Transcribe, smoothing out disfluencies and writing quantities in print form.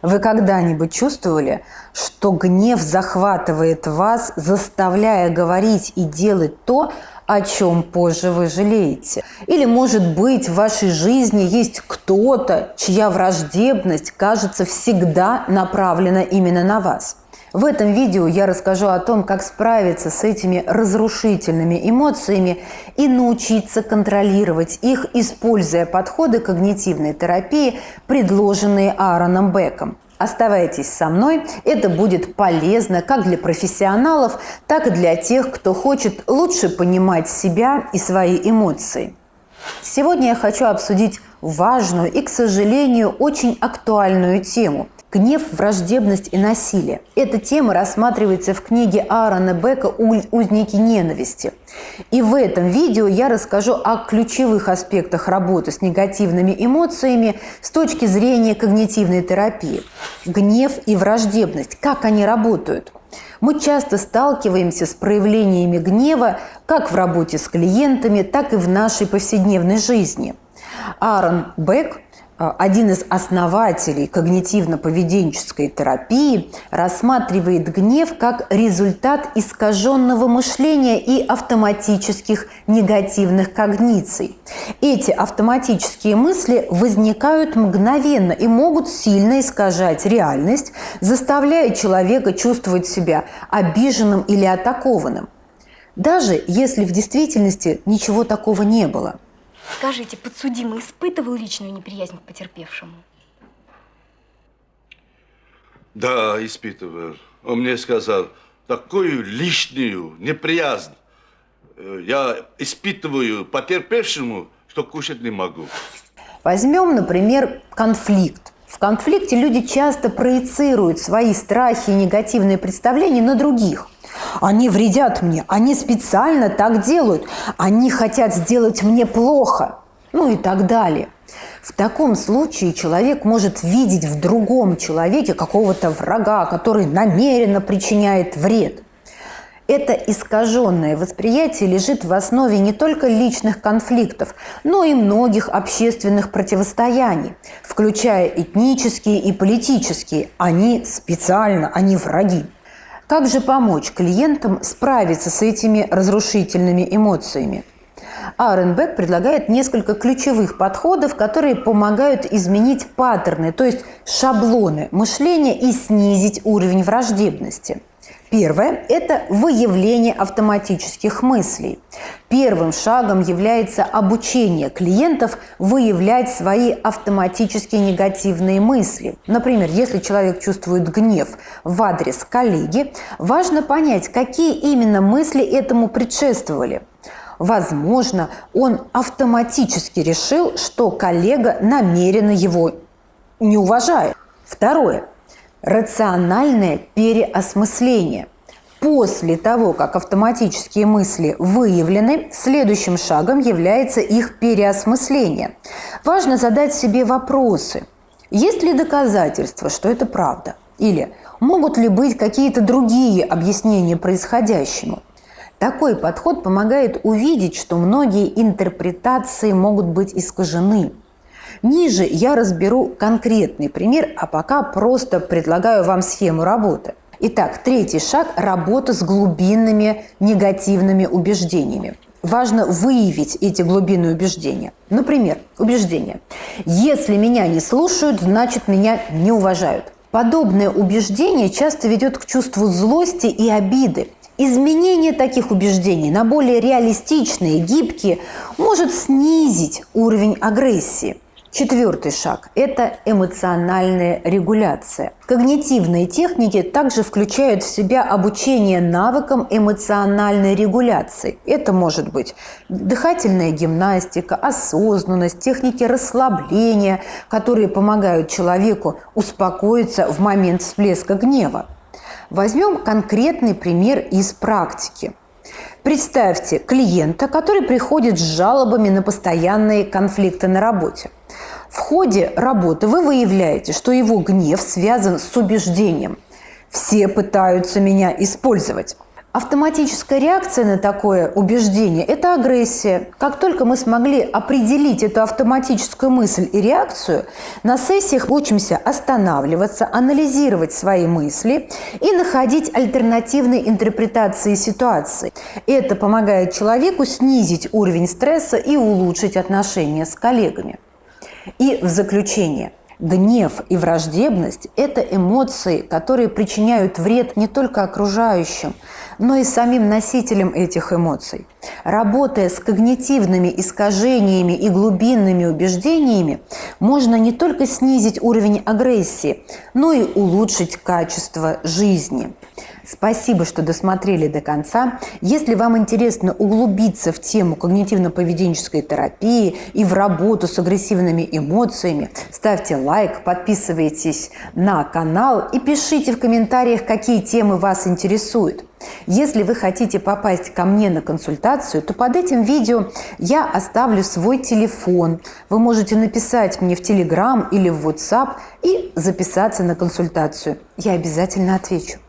Вы когда-нибудь чувствовали, что гнев захватывает вас, заставляя говорить и делать то, о чем позже вы жалеете? Или, может быть, в вашей жизни есть кто-то, чья враждебность, кажется, всегда направлена именно на вас? В этом видео я расскажу о том, как справиться с этими разрушительными эмоциями и научиться контролировать их, используя подходы когнитивной терапии, предложенные Аароном Беком. Оставайтесь со мной, это будет полезно как для профессионалов, так и для тех, кто хочет лучше понимать себя и свои эмоции. Сегодня я хочу обсудить важную и, к сожалению, очень актуальную тему – гнев, враждебность и насилие. Эта тема рассматривается в книге Аарона Бека «Узники ненависти». И в этом видео я расскажу о ключевых аспектах работы с негативными эмоциями с точки зрения когнитивной терапии. Гнев и враждебность, как они работают. Мы часто сталкиваемся с проявлениями гнева как в работе с клиентами, так и в нашей повседневной жизни. Аарон Бек, один из основателей когнитивно-поведенческой терапии, рассматривает гнев как результат искаженного мышления и автоматических негативных когниций. Эти автоматические мысли возникают мгновенно и могут сильно искажать реальность, заставляя человека чувствовать себя обиженным или атакованным, даже если в действительности ничего такого не было. Скажите, подсудимый испытывал личную неприязнь к потерпевшему? Да, испытывал. Он мне сказал, такую личную неприязнь я испытываю потерпевшему, что кушать не могу. Возьмем, например, конфликт. В конфликте люди часто проецируют свои страхи и негативные представления на других. Они вредят мне, они специально так делают, они хотят сделать мне плохо, ну и так далее. В таком случае человек может видеть в другом человеке какого-то врага, который намеренно причиняет вред. Это искаженное восприятие лежит в основе не только личных конфликтов, но и многих общественных противостояний, включая этнические и политические. Они специально, они враги. Как же помочь клиентам справиться с этими разрушительными эмоциями? Аарон Бек предлагает несколько ключевых подходов, которые помогают изменить паттерны, то есть шаблоны мышления и снизить уровень враждебности. Первое – это выявление автоматических мыслей. Первым шагом является обучение клиентов выявлять свои автоматические негативные мысли. Например, если человек чувствует гнев в адрес коллеги, важно понять, какие именно мысли этому предшествовали. Возможно, он автоматически решил, что коллега намеренно его не уважает. Второе. Рациональное переосмысление. После того, как автоматические мысли выявлены, следующим шагом является их переосмысление. Важно задать себе вопросы. Есть ли доказательства, что это правда? Или могут ли быть какие-то другие объяснения происходящему? Такой подход помогает увидеть, что многие интерпретации могут быть искажены. Ниже я разберу конкретный пример, а пока просто предлагаю вам схему работы. Итак, третий шаг – работа с глубинными негативными убеждениями. Важно выявить эти глубинные убеждения. Например, убеждение: «Если меня не слушают, значит, меня не уважают». Подобное убеждение часто ведет к чувству злости и обиды. Изменение таких убеждений на более реалистичные, гибкие может снизить уровень агрессии. Четвертый шаг – это эмоциональная регуляция. Когнитивные техники также включают в себя обучение навыкам эмоциональной регуляции. Это может быть дыхательная гимнастика, осознанность, техники расслабления, которые помогают человеку успокоиться в момент всплеска гнева. Возьмем конкретный пример из практики. Представьте клиента, который приходит с жалобами на постоянные конфликты на работе. В ходе работы вы выявляете, что его гнев связан с убеждением: «все пытаются меня использовать». Автоматическая реакция на такое убеждение – это агрессия. Как только мы смогли определить эту автоматическую мысль и реакцию, на сессиях учимся останавливаться, анализировать свои мысли и находить альтернативные интерпретации ситуации. Это помогает человеку снизить уровень стресса и улучшить отношения с коллегами. И в заключение. Гнев и враждебность – это эмоции, которые причиняют вред не только окружающим, но и самим носителям этих эмоций. Работая с когнитивными искажениями и глубинными убеждениями, можно не только снизить уровень агрессии, но и улучшить качество жизни. Спасибо, что досмотрели до конца. Если вам интересно углубиться в тему когнитивно-поведенческой терапии и в работу с агрессивными эмоциями, ставьте лайк, подписывайтесь на канал и пишите в комментариях, какие темы вас интересуют. Если вы хотите попасть ко мне на консультацию, то под этим видео я оставлю свой телефон. Вы можете написать мне в Telegram или в WhatsApp и записаться на консультацию. Я обязательно отвечу.